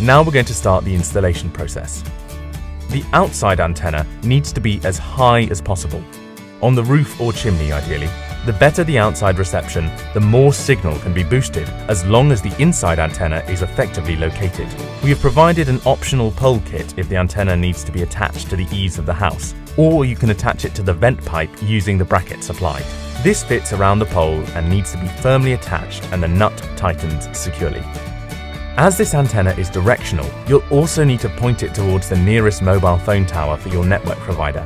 Now we're going to start the installation process. The outside antenna needs to be as high as possible, on the roof or chimney ideally. The better the outside reception, the more signal can be boosted, as long as the inside antenna is effectively located. We have provided an optional pole kit if the antenna needs to be attached to the eaves of the house, or you can attach it to the vent pipe using the bracket supplied. This fits around the pole and needs to be firmly attached and the nut tightened securely. As this antenna is directional, you'll also need to point it towards the nearest mobile phone tower for your network provider.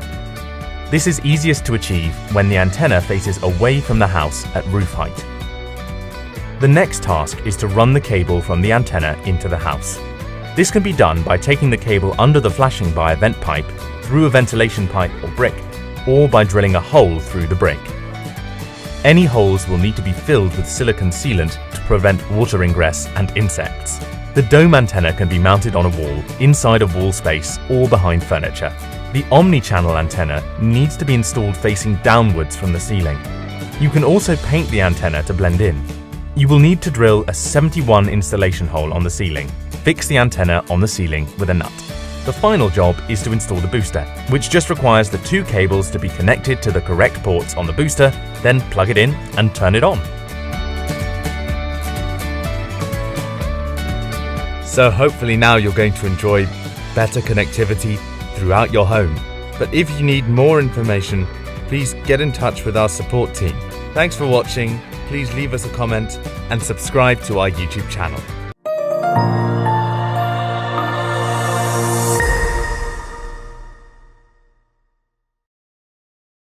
This is easiest to achieve when the antenna faces away from the house at roof height. The next task is to run the cable from the antenna into the house. This can be done by taking the cable under the flashing by a vent pipe, through a ventilation pipe or brick, or by drilling a hole through the brick. Any holes will need to be filled with silicone sealant to prevent water ingress and insects. The dome antenna can be mounted on a wall, inside a wall space, or behind furniture. The omni-channel antenna needs to be installed facing downwards from the ceiling. You can also paint the antenna to blend in. You will need to drill a 71 installation hole on the ceiling. Fix the antenna on the ceiling with a nut. The final job is to install the booster, which just requires the two cables to be connected to the correct ports on the booster, then plug it in and turn it on. So hopefully now you're going to enjoy better connectivity throughout your home. But if you need more information, please get in touch with our support team. Thanks for watching. Please leave us a comment and subscribe to our YouTube channel.